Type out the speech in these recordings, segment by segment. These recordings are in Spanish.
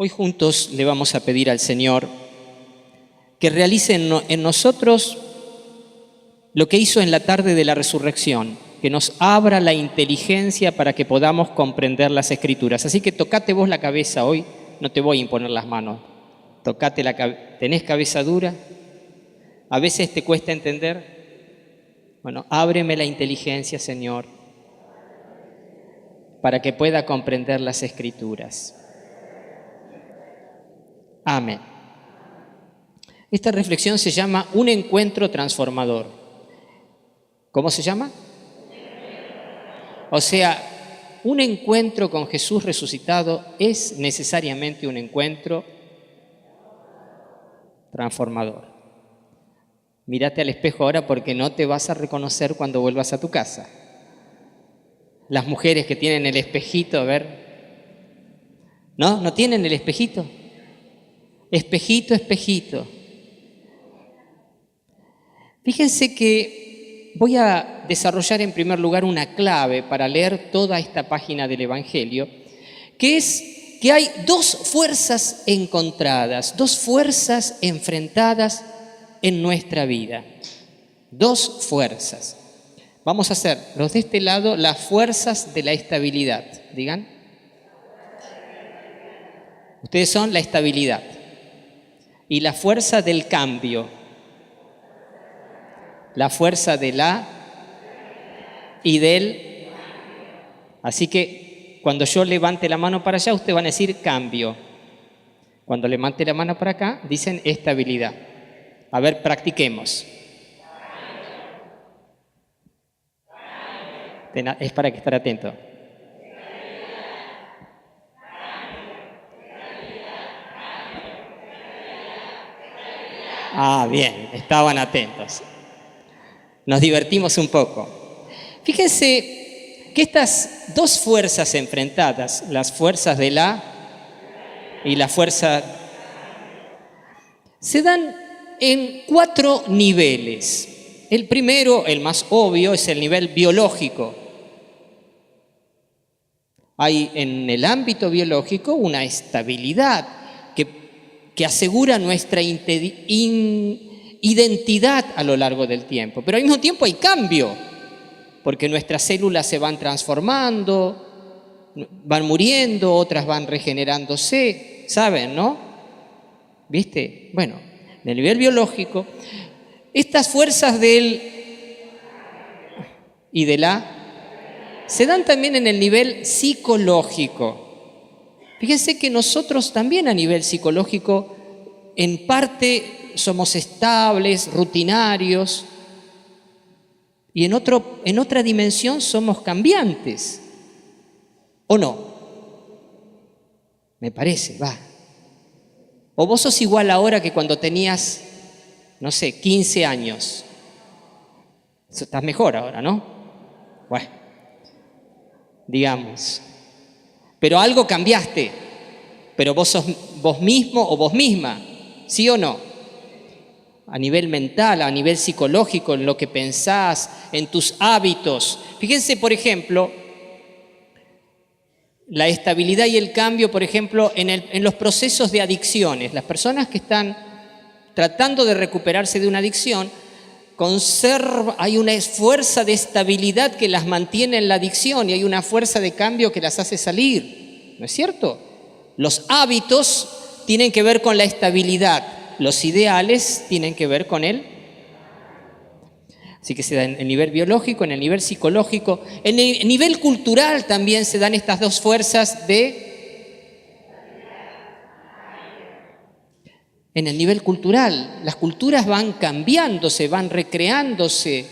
Hoy juntos le vamos a pedir al Señor que realice en nosotros lo que hizo en la tarde de la resurrección, que nos abra la inteligencia para que podamos comprender las Escrituras. Así que tocate vos la cabeza hoy, no te voy a imponer las manos. Tocate la cabeza. ¿Tenés cabeza dura? ¿A veces te cuesta entender? Bueno, ábreme la inteligencia, Señor, para que pueda comprender las Escrituras. Amén. Esta reflexión se llama Un encuentro transformador. ¿Cómo se llama? O sea, un encuentro con Jesús resucitado es necesariamente un encuentro transformador. Mírate al espejo ahora porque no te vas a reconocer cuando vuelvas a tu casa. Las mujeres que tienen el espejito, a ver. ¿No? ¿No tienen el espejito? Espejito, espejito. Fíjense que voy a desarrollar en primer lugar una clave para leer toda esta página del Evangelio, que es que hay dos fuerzas encontradas, dos fuerzas enfrentadas en nuestra vida. Dos fuerzas. Vamos a hacer los de este lado las fuerzas de la estabilidad. Digan. Ustedes son la estabilidad. Y la fuerza del cambio. La fuerza de la y del. Así que cuando yo levante la mano para allá, ustedes van a decir cambio. Cuando levante la mano para acá, dicen estabilidad. A ver, practiquemos. Es para que estar atento. Ah, bien, estaban atentos. Nos divertimos un poco. Fíjense que estas dos fuerzas enfrentadas, las fuerzas de la y la fuerza, se dan en 4 niveles. El primero, el más obvio, es el nivel biológico. Hay en el ámbito biológico una estabilidad que asegura nuestra identidad a lo largo del tiempo. Pero al mismo tiempo hay cambio, porque nuestras células se van transformando, van muriendo, otras van regenerándose, ¿saben, no? ¿Viste? Bueno, en el nivel biológico, estas fuerzas del y de la se dan también en el nivel psicológico. Fíjense que nosotros también a nivel psicológico, en parte somos estables, rutinarios, y en otra dimensión somos cambiantes. ¿O no? Me parece, va. ¿O vos sos igual ahora que cuando tenías, no sé, 15 años? Estás mejor ahora, ¿no? Bueno, digamos. Pero algo cambiaste. Pero vos sos vos mismo o vos misma, ¿sí o no? A nivel mental, a nivel psicológico, en lo que pensás, en tus hábitos. Fíjense, por ejemplo, la estabilidad y el cambio, por ejemplo, en los procesos de adicciones. Las personas que están tratando de recuperarse de una adicción, hay una fuerza de estabilidad que las mantiene en la adicción y hay una fuerza de cambio que las hace salir. ¿No es cierto? Los hábitos tienen que ver con la estabilidad. Los ideales tienen que ver con él. Así que se da en el nivel biológico, en el nivel psicológico. En el nivel cultural también se dan estas dos fuerzas En el nivel cultural, las culturas van cambiándose, van recreándose.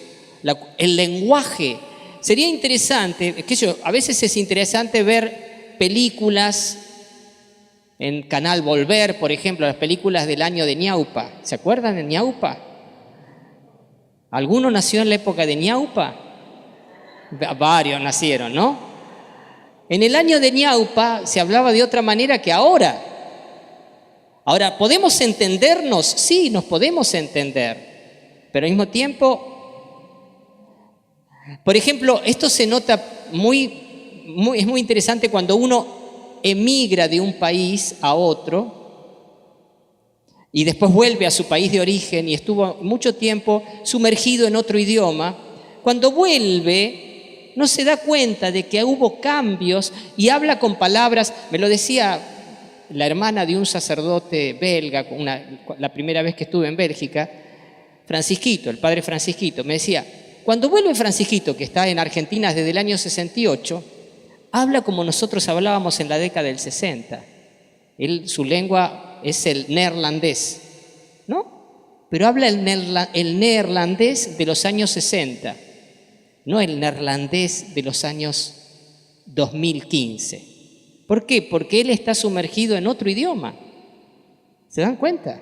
El lenguaje. Sería interesante, a veces es interesante ver películas en Canal Volver, por ejemplo, las películas del año de Ñaupa. ¿Se acuerdan de Ñaupa? ¿Alguno nació en la época de Ñaupa? Varios nacieron, ¿no? En el año de Ñaupa se hablaba de otra manera que ahora. Ahora, ¿podemos entendernos? Sí, nos podemos entender. Pero al mismo tiempo, por ejemplo, esto se nota es muy interesante cuando uno emigra de un país a otro y después vuelve a su país de origen y estuvo mucho tiempo sumergido en otro idioma, cuando vuelve no se da cuenta de que hubo cambios y habla con palabras. Me lo decía la hermana de un sacerdote belga, la primera vez que estuve en Bélgica, Francisquito, el padre Francisquito, me decía, cuando vuelve Francisquito, que está en Argentina desde el año 68, habla como nosotros hablábamos en la década del 60. Su lengua es el neerlandés, ¿no? Pero habla el neerlandés de los años 60, no el neerlandés de los años 2015. ¿Por qué? Porque él está sumergido en otro idioma. ¿Se dan cuenta?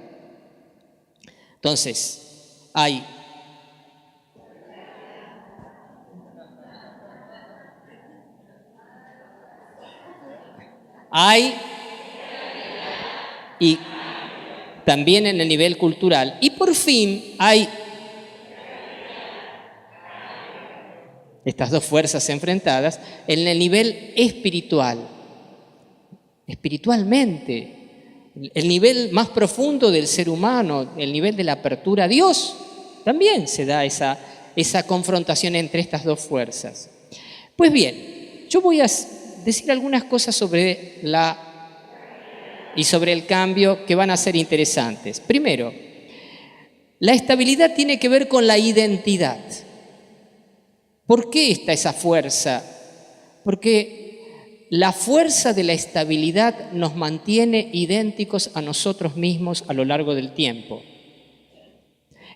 Entonces, hay y también en el nivel cultural. Y por fin hay estas dos fuerzas enfrentadas en el nivel espiritual. Espiritualmente, el nivel más profundo del ser humano, el nivel de la apertura a Dios, también se da esa confrontación entre estas dos fuerzas. Pues bien, yo voy a decir algunas cosas sobre el cambio que van a ser interesantes. Primero, la estabilidad tiene que ver con la identidad. ¿Por qué está esa fuerza? Porque la fuerza de la estabilidad nos mantiene idénticos a nosotros mismos a lo largo del tiempo.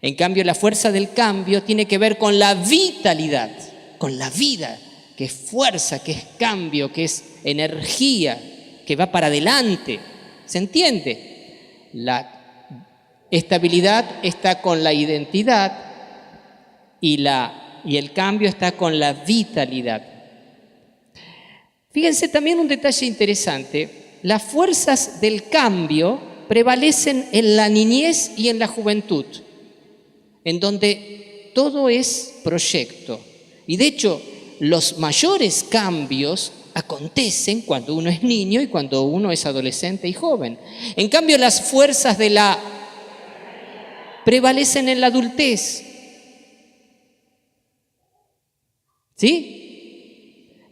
En cambio, la fuerza del cambio tiene que ver con la vitalidad, con la vida, que es fuerza, que es cambio, que es energía, que va para adelante. ¿Se entiende? La estabilidad está con la identidad y el cambio está con la vitalidad. Fíjense también un detalle interesante. Las fuerzas del cambio prevalecen en la niñez y en la juventud, en donde todo es proyecto. Y de hecho, los mayores cambios acontecen cuando uno es niño y cuando uno es adolescente y joven. En cambio, las fuerzas de la prevalecen en la adultez. ¿Sí?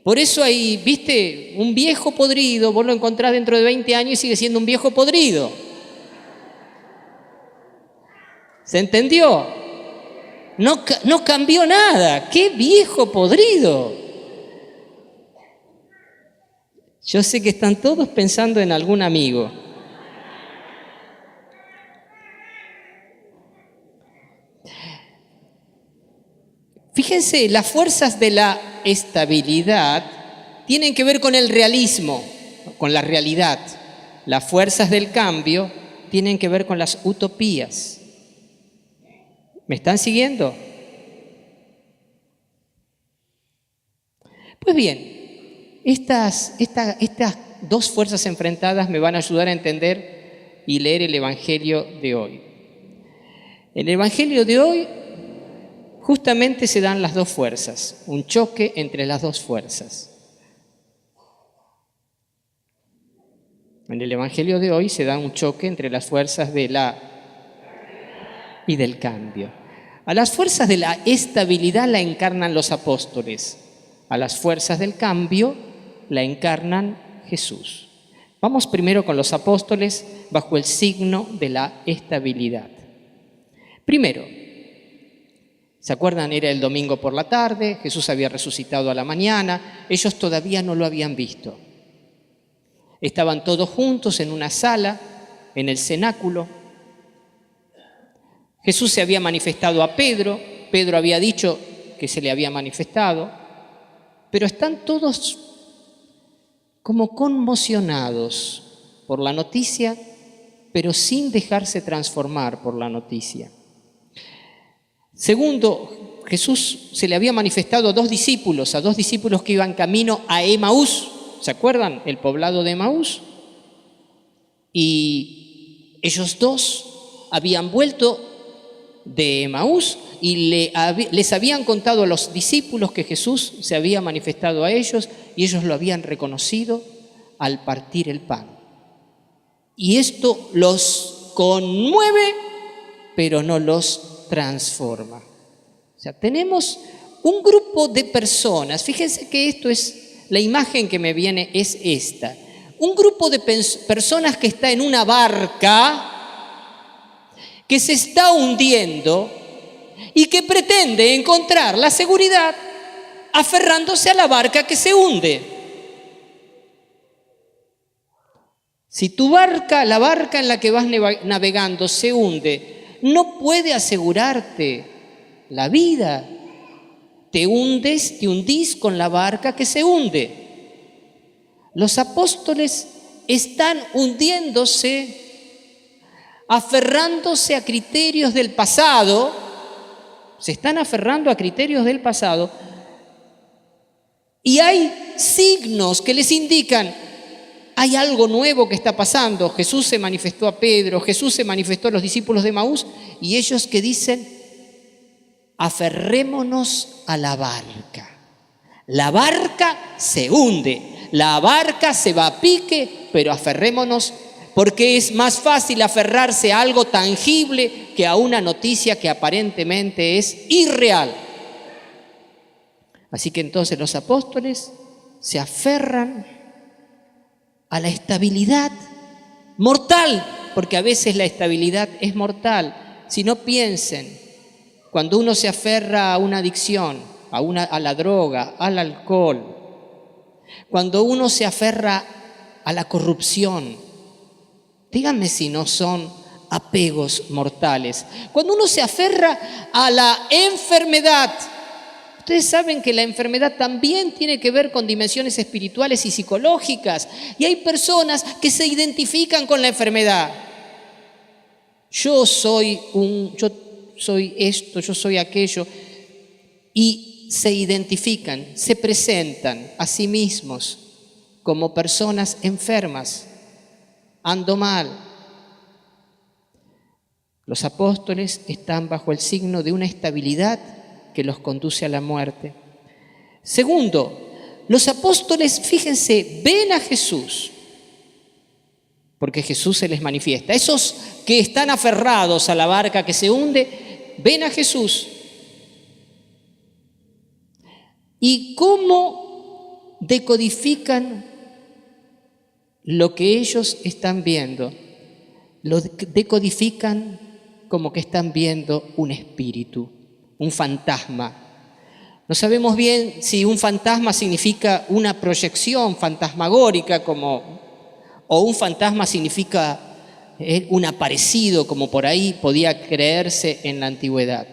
Por eso hay, viste, un viejo podrido, vos lo encontrás dentro de 20 años y sigue siendo un viejo podrido. ¿Se entendió? No cambió nada. ¡Qué viejo podrido! Yo sé que están todos pensando en algún amigo. Fíjense, las fuerzas de la estabilidad tienen que ver con el realismo, con la realidad. Las fuerzas del cambio tienen que ver con las utopías. ¿Me están siguiendo? Pues bien, estas dos fuerzas enfrentadas me van a ayudar a entender y leer el Evangelio de hoy. En el Evangelio de hoy justamente se dan las dos fuerzas, un choque entre las dos fuerzas. En el Evangelio de hoy se da un choque entre las fuerzas de la y del cambio. A las fuerzas de la estabilidad la encarnan los apóstoles. A las fuerzas del cambio la encarnan Jesús. Vamos primero con los apóstoles bajo el signo de la estabilidad. Primero, ¿se acuerdan? Era el domingo por la tarde, Jesús había resucitado a la mañana, ellos todavía no lo habían visto. Estaban todos juntos en una sala, en el cenáculo. Jesús se había manifestado a Pedro, Pedro había dicho que se le había manifestado, pero están todos como conmocionados por la noticia, pero sin dejarse transformar por la noticia. Segundo, Jesús se le había manifestado a dos discípulos que iban camino a Emaús. ¿Se acuerdan? El poblado de Emaús. Y ellos dos habían vuelto de Emaús y les habían contado a los discípulos que Jesús se había manifestado a ellos y ellos lo habían reconocido, al partir el pan. Y esto los conmueve, pero no los transforma. O sea, tenemos un grupo de personas, fíjense que esto es, la imagen que me viene es esta. Un grupo de personas que está en una barca que se está hundiendo y que pretende encontrar la seguridad aferrándose a la barca que se hunde. Si tu barca, la barca en la que vas navegando se hunde, no puede asegurarte la vida. Te hundís con la barca que se hunde. Los apóstoles están hundiéndose, aferrándose a criterios del pasado, se están aferrando a criterios del pasado, y hay signos que les indican, hay algo nuevo que está pasando. Jesús se manifestó a Pedro, Jesús se manifestó a los discípulos de Emaús, y ellos que dicen, aferrémonos a la barca. La barca se hunde, la barca se va a pique, pero aferrémonos, porque es más fácil aferrarse a algo tangible que a una noticia que aparentemente es irreal. Así que entonces los apóstoles se aferran a la estabilidad mortal, porque a veces la estabilidad es mortal. Si no, piensen, cuando uno se aferra a una adicción, a la droga, al alcohol, cuando uno se aferra a la corrupción, díganme si no son apegos mortales. Cuando uno se aferra a la enfermedad, ustedes saben que la enfermedad también tiene que ver con dimensiones espirituales y psicológicas, y hay personas que se identifican con la enfermedad. Yo soy esto, yo soy aquello, y se identifican, se presentan a sí mismos como personas enfermas, ando mal. Los apóstoles están bajo el signo de una estabilidad que los conduce a la muerte. Segundo, los apóstoles, fíjense, ven a Jesús, porque Jesús se les manifiesta. Esos que están aferrados a la barca que se hunde, ven a Jesús. ¿Y cómo decodifican lo que ellos están viendo? Lo decodifican como que están viendo un espíritu, un fantasma. No sabemos bien si un fantasma significa una proyección fantasmagórica o un fantasma significa un aparecido, como por ahí podía creerse en la antigüedad.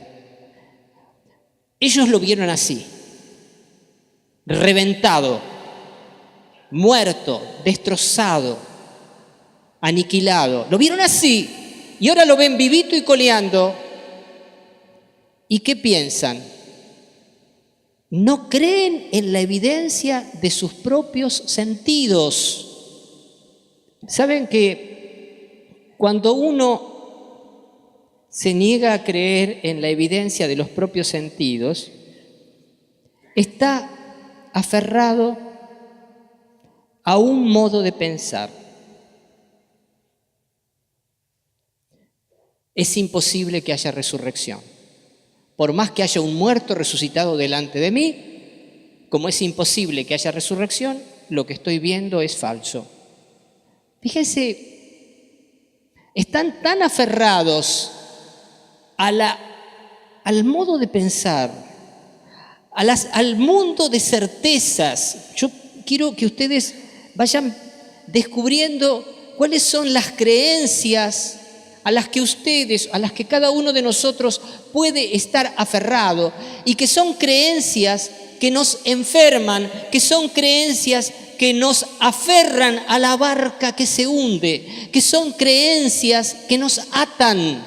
Ellos lo vieron así, reventado, muerto, destrozado, aniquilado. Lo vieron así y ahora lo ven vivito y coleando. ¿Y qué piensan? No creen en la evidencia de sus propios sentidos. ¿Saben que cuando uno se niega a creer en la evidencia de los propios sentidos, está aferrado a un modo de pensar? Es imposible que haya resurrección. Por más que haya un muerto resucitado delante de mí, como es imposible que haya resurrección, lo que estoy viendo es falso. Fíjense, están tan aferrados al modo de pensar, al mundo de certezas. Yo quiero que ustedes vayan descubriendo cuáles son las creencias a las que cada uno de nosotros puede estar aferrado, y que son creencias que nos enferman, que son creencias que nos aferran a la barca que se hunde, que son creencias que nos atan,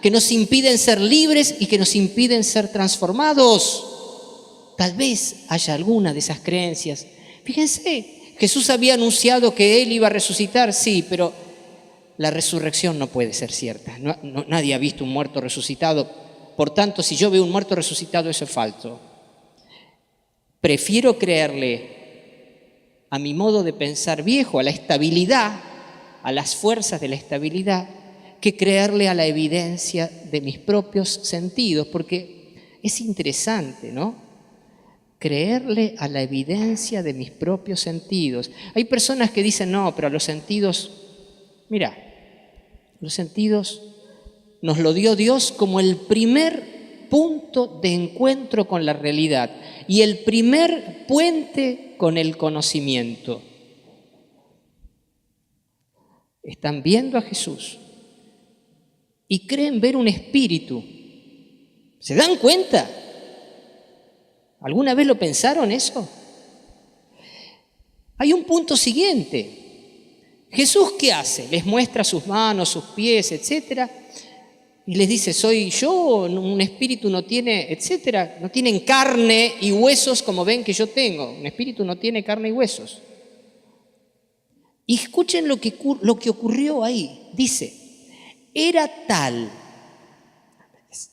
que nos impiden ser libres y que nos impiden ser transformados. Tal vez haya alguna de esas creencias. Fíjense, Jesús había anunciado que Él iba a resucitar, sí, pero la resurrección no puede ser cierta. Nadie ha visto un muerto resucitado. Por tanto, si yo veo un muerto resucitado, eso es falso. Prefiero creerle a mi modo de pensar viejo, a la estabilidad, a las fuerzas de la estabilidad, que creerle a la evidencia de mis propios sentidos, porque es interesante, ¿no? Creerle a la evidencia de mis propios sentidos. Hay personas que dicen, no, pero los sentidos, mira, los sentidos nos lo dio Dios como el primer punto de encuentro con la realidad y el primer puente con el conocimiento. Están viendo a Jesús y creen ver un espíritu. ¿Se dan cuenta? ¿Alguna vez lo pensaron eso? Hay un punto siguiente. Jesús, ¿qué hace? Les muestra sus manos, sus pies, etcétera, y les dice, soy yo, un espíritu no tiene, etcétera, no tienen carne y huesos como ven que yo tengo. Un espíritu no tiene carne y huesos. Y escuchen lo que ocurrió ahí. Dice, era tal,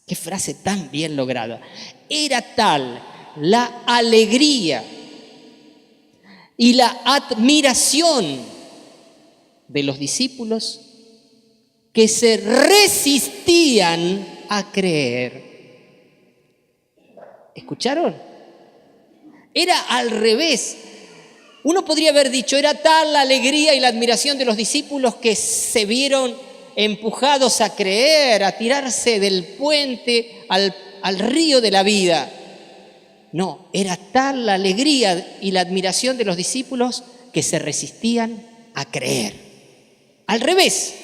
qué frase tan bien lograda, era tal la alegría y la admiración de los discípulos que se resistían a creer. ¿Escucharon? Era al revés. Uno podría haber dicho, era tal la alegría y la admiración de los discípulos que se vieron empujados a creer, a tirarse del puente al río de la vida. No, era tal la alegría y la admiración de los discípulos que se resistían a creer. Al revés.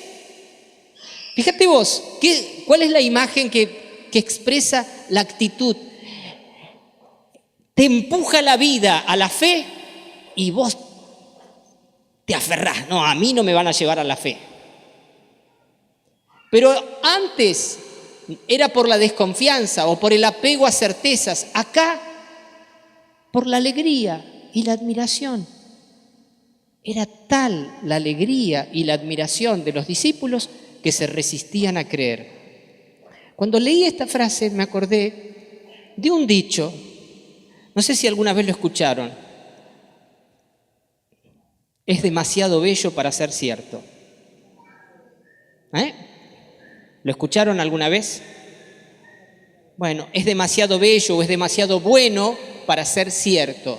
Fíjate vos, ¿cuál es la imagen que expresa la actitud? Te empuja la vida a la fe y vos te aferrás. No, a mí no me van a llevar a la fe. Pero antes era por la desconfianza o por el apego a certezas. Acá, por la alegría y la admiración. Era tal la alegría y la admiración de los discípulos que se resistían a creer. Cuando leí esta frase me acordé de un dicho, no sé si alguna vez lo escucharon, es demasiado bello para ser cierto. ¿Lo escucharon alguna vez? Bueno, es demasiado bello o es demasiado bueno para ser cierto.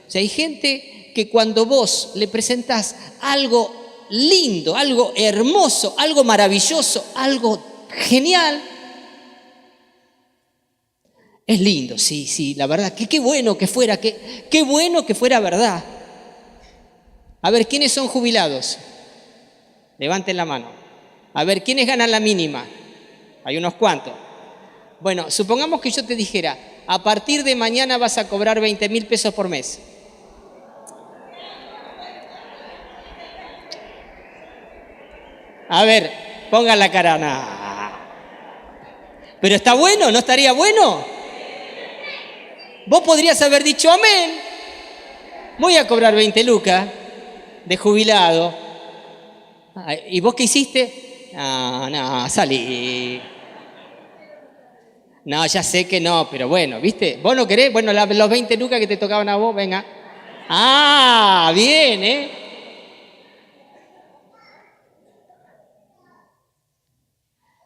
O sea, hay gente que cuando vos le presentás algo lindo, algo hermoso, algo maravilloso, algo genial, es lindo, sí, la verdad, qué bueno que fuera, qué bueno que fuera verdad. A ver, ¿quiénes son jubilados? Levanten la mano. A ver, ¿quiénes ganan la mínima? Hay unos cuantos. Bueno, supongamos que yo te dijera, a partir de mañana vas a cobrar 20.000 pesos por mes. A ver, pongan la cara. Nah. ¿Pero está bueno? ¿No estaría bueno? Vos podrías haber dicho amén. Voy a cobrar 20 lucas de jubilado. ¿Y vos qué hiciste? No, salí. No, ya sé que no, pero bueno, ¿viste? ¿Vos no querés? Bueno, los 20 lucas que te tocaban a vos, venga. Ah, bien, ¿eh?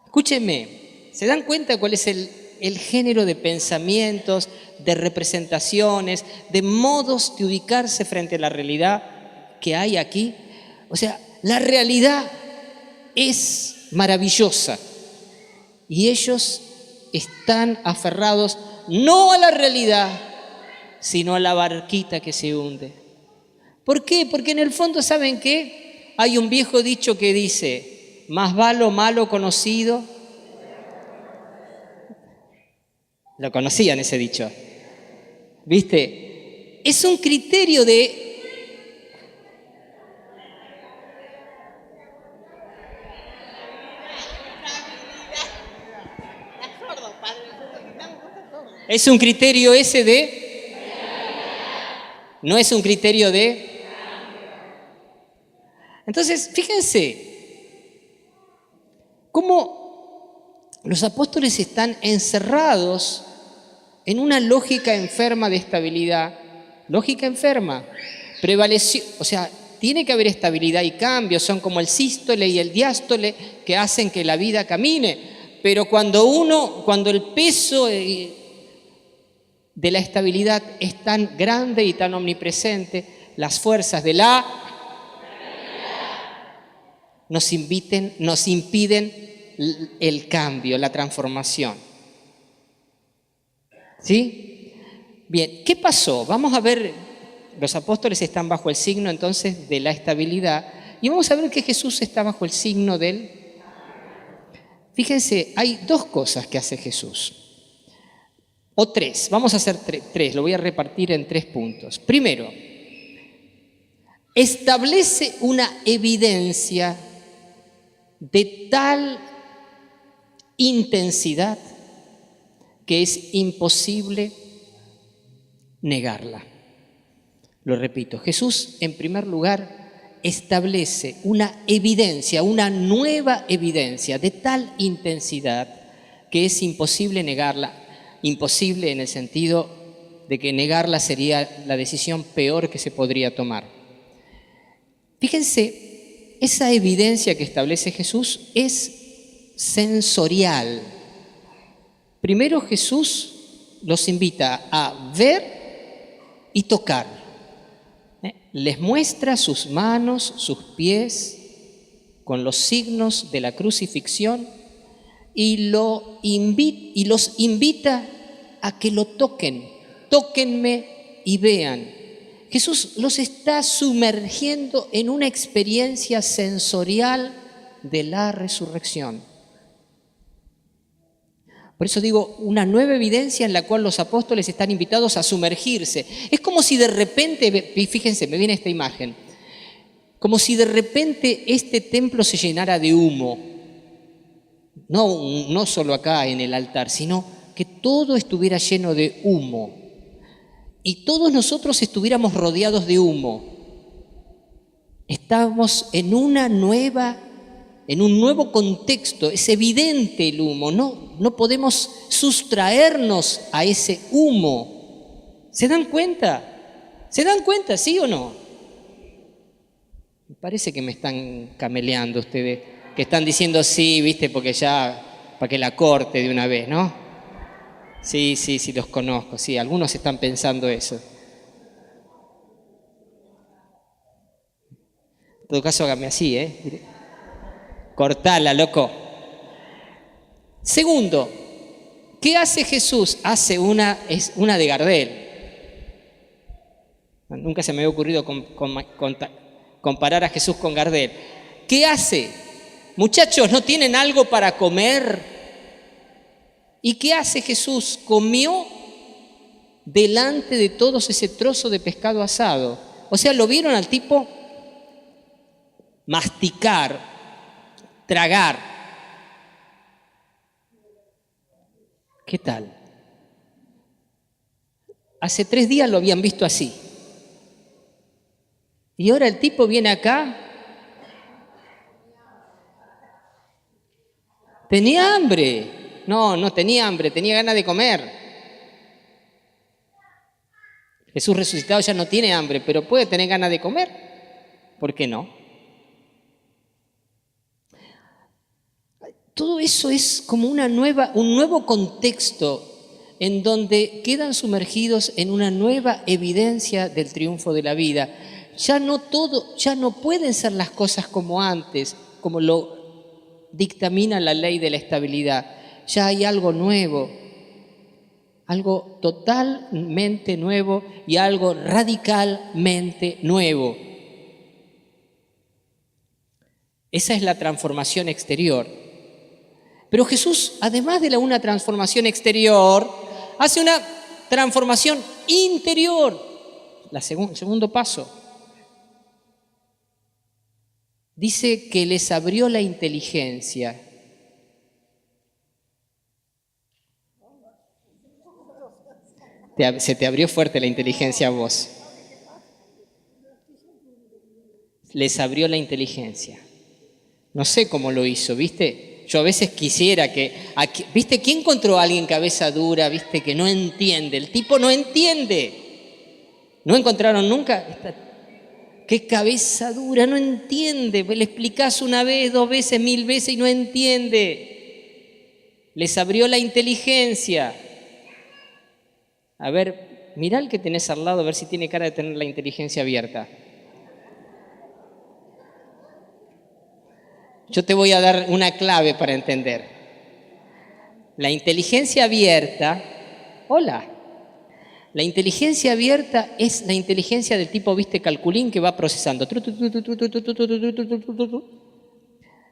Escúchenme, ¿se dan cuenta cuál es el género de pensamientos, de representaciones, de modos de ubicarse frente a la realidad que hay aquí? O sea, la realidad es maravillosa y ellos están aferrados no a la realidad, sino a la barquita que se hunde. ¿Por qué? Porque en el fondo, ¿saben qué? Hay un viejo dicho que dice, más vale malo conocido. Lo conocían ese dicho. ¿Viste? Es un criterio de... Es un criterio ese de... No es un criterio de... Entonces, fíjense cómo los apóstoles están encerrados en una lógica enferma de estabilidad. Lógica enferma. prevaleció, o sea, tiene que haber estabilidad y cambio, son como el sístole y el diástole que hacen que la vida camine, pero cuando el peso de la estabilidad es tan grande y tan omnipresente, las fuerzas de la nos impiden el cambio, la transformación. ¿Sí? Bien, ¿qué pasó? Vamos a ver. Los apóstoles están bajo el signo entonces de la estabilidad y vamos a ver que Jesús está bajo el signo del... Fíjense, hay dos cosas que hace Jesús, o tres, vamos a hacer tres, lo voy a repartir en 3 puntos. Primero, establece una evidencia de tal intensidad que es imposible negarla. Lo repito, Jesús en primer lugar establece una evidencia, una nueva evidencia de tal intensidad que es imposible negarla. Imposible en el sentido de que negarla sería la decisión peor que se podría tomar. Fíjense, esa evidencia que establece Jesús es sensorial. Primero Jesús los invita a ver y tocar. Les muestra sus manos, sus pies, con los signos de la crucifixión y los invita a que lo toquen. Tóquenme y vean. Jesús los está sumergiendo en una experiencia sensorial de la resurrección. Por eso digo, una nueva evidencia en la cual los apóstoles están invitados a sumergirse. Es como si de repente, fíjense, me viene esta imagen, como si de repente este templo se llenara de humo. No solo acá en el altar, sino que todo estuviera lleno de humo. Y todos nosotros estuviéramos rodeados de humo. Estamos en un nuevo contexto, es evidente el humo, no podemos sustraernos a ese humo. ¿Se dan cuenta? ¿Se dan cuenta, sí o no? Me parece que me están cameleando ustedes, que están diciendo sí, viste, porque ya, para que la corte de una vez, ¿no? Sí, los conozco, sí, algunos están pensando eso. En todo caso, hágame así, cortala, loco. Segundo, ¿qué hace Jesús? Hace una de Gardel. Nunca se me había ocurrido comparar a Jesús con Gardel. ¿Qué hace? Muchachos, ¿no tienen algo para comer? ¿Y qué hace Jesús? Comió delante de todos ese trozo de pescado asado. O sea, lo vieron al tipo masticar, tragar. ¿Qué tal? Hace 3 días lo habían visto así. Y ahora el tipo viene acá. Tenía hambre. No tenía hambre, tenía ganas de comer. Jesús resucitado ya no tiene hambre, pero puede tener ganas de comer. ¿Por qué no? Todo eso es como un nuevo contexto en donde quedan sumergidos en una nueva evidencia del triunfo de la vida. Ya no pueden ser las cosas como antes, como lo dictamina la ley de la estabilidad. Ya hay algo nuevo, algo totalmente nuevo y algo radicalmente nuevo. Esa es la transformación exterior. Pero Jesús, además de una transformación exterior, hace una transformación interior. El segundo paso. Dice que les abrió la inteligencia. Se te abrió fuerte la inteligencia a vos. Les abrió la inteligencia. No sé cómo lo hizo, ¿viste? Yo a veces quisiera ¿viste? ¿Quién encontró a alguien cabeza dura, viste, que no entiende? El tipo no entiende. ¿No encontraron nunca? Qué cabeza dura, no entiende. Le explicás una vez, 2 veces, 1000 veces y no entiende. Les abrió la inteligencia. A ver, mirá al que tenés al lado, a ver si tiene cara de tener la inteligencia abierta. Yo te voy a dar una clave para entender. La inteligencia abierta, hola. La inteligencia abierta es la inteligencia del tipo, viste, calculín que va procesando.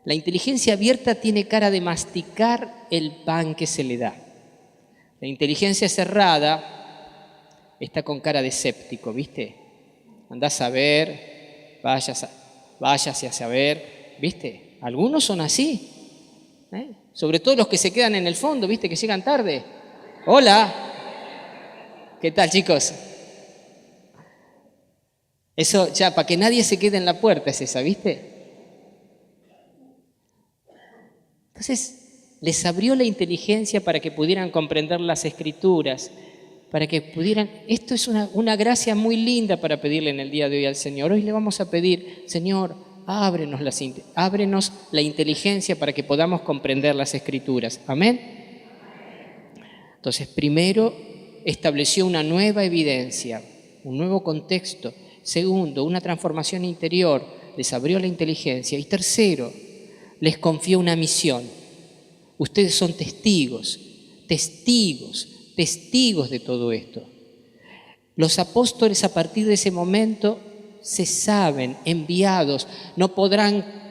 La inteligencia abierta tiene cara de masticar el pan que se le da. La inteligencia cerrada está con cara de escéptico, ¿viste? Andás a ver, váyase a saber, ¿viste? Algunos son así, ¿eh? Sobre todo los que se quedan en el fondo, ¿viste? Que llegan tarde. Hola. ¿Qué tal, chicos? Eso ya, para que nadie se quede en la puerta es esa, ¿viste? Entonces, les abrió la inteligencia para que pudieran comprender las Escrituras, para que pudieran... Esto es una gracia muy linda para pedirle en el día de hoy al Señor. Hoy le vamos a pedir, Señor, ábrenos la inteligencia para que podamos comprender las Escrituras. ¿Amén? Entonces, primero estableció una nueva evidencia, un nuevo contexto. Segundo, una transformación interior, les abrió la inteligencia. Y tercero, les confió una misión. Ustedes son testigos de todo esto. Los apóstoles a partir de ese momento se saben enviados, no podrán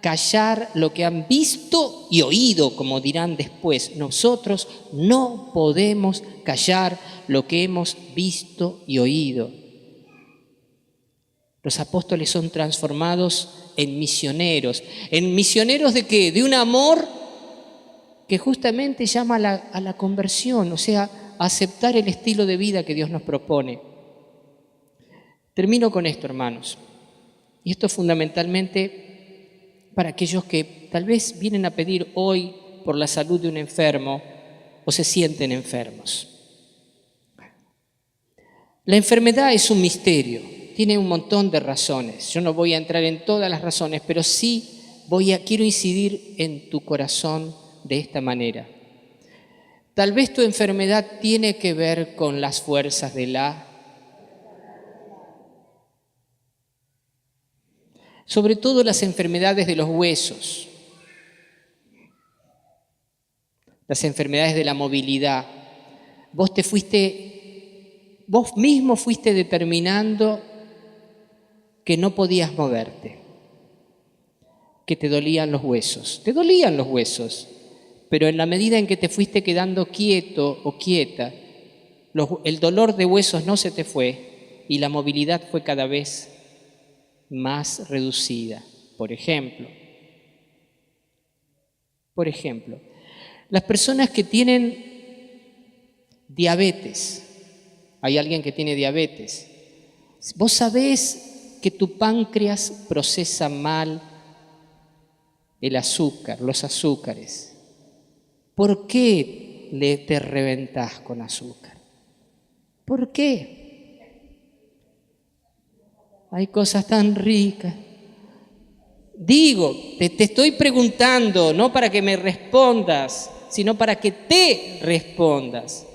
callar lo que han visto y oído, como dirán después. Nosotros no podemos callar lo que hemos visto y oído. Los apóstoles son transformados en misioneros. ¿En misioneros de qué? De un amor que justamente llama a la conversión, o sea, a aceptar el estilo de vida que Dios nos propone. Termino con esto, hermanos. Y esto fundamentalmente para aquellos que tal vez vienen a pedir hoy por la salud de un enfermo o se sienten enfermos. La enfermedad es un misterio, tiene un montón de razones. Yo no voy a entrar en todas las razones, pero sí quiero incidir en tu corazón de esta manera. Tal vez tu enfermedad tiene que ver con las fuerzas de sobre todo las enfermedades de los huesos, las enfermedades de la movilidad. Vos mismo fuiste determinando que no podías moverte, que te dolían los huesos. Te dolían los huesos, pero en la medida en que te fuiste quedando quieto o quieta, el dolor de huesos no se te fue y la movilidad fue cada vez más reducida. Por ejemplo, las personas que tienen diabetes, hay alguien que tiene diabetes, vos sabés que tu páncreas procesa mal el azúcar, los azúcares. ¿Por qué te reventás con azúcar? ¿Por qué? Hay cosas tan ricas. Digo, te estoy preguntando, no para que me respondas, sino para que te respondas.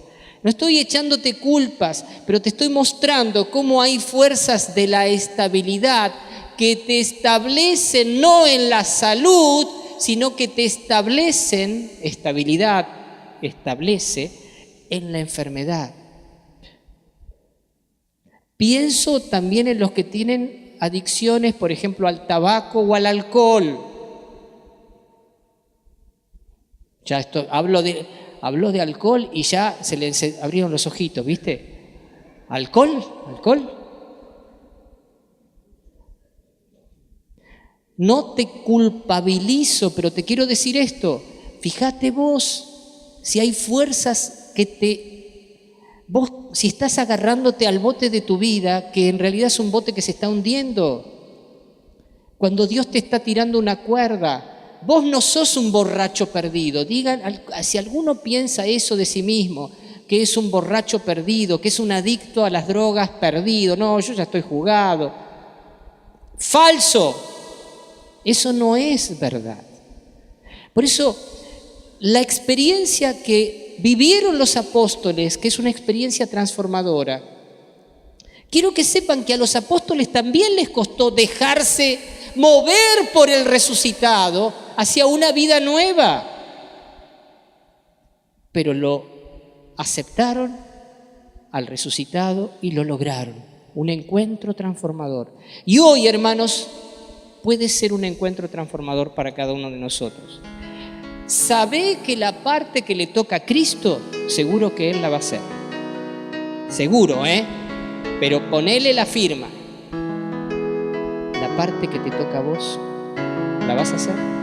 No estoy echándote culpas, pero te estoy mostrando cómo hay fuerzas de la estabilidad que te establecen no en la salud, sino que te establecen, estabilidad establece en la enfermedad. Pienso también en los que tienen adicciones, por ejemplo, al tabaco o al alcohol. Ya habló de alcohol y ya se le abrieron los ojitos, ¿viste? ¿Alcohol? No te culpabilizo, pero te quiero decir esto. Fíjate vos si hay fuerzas vos si estás agarrándote al bote de tu vida, que en realidad es un bote que se está hundiendo. Cuando Dios te está tirando una cuerda, vos no sos un borracho perdido. Si alguno piensa eso de sí mismo, que es un borracho perdido, que es un adicto a las drogas perdido, no, yo ya estoy jugado. falso. Eso no es verdad. Por eso, la experiencia que vivieron los apóstoles, que es una experiencia transformadora, quiero que sepan que a los apóstoles también les costó dejarse mover por el resucitado hacia una vida nueva, pero lo aceptaron al resucitado y lo lograron. Un encuentro transformador. Y hoy, hermanos, puede ser un encuentro transformador para cada uno de nosotros. Sabe que la parte que le toca a Cristo, seguro que Él la va a hacer. Seguro, pero ponele la firma. La parte que te toca a vos, ¿la vas a hacer?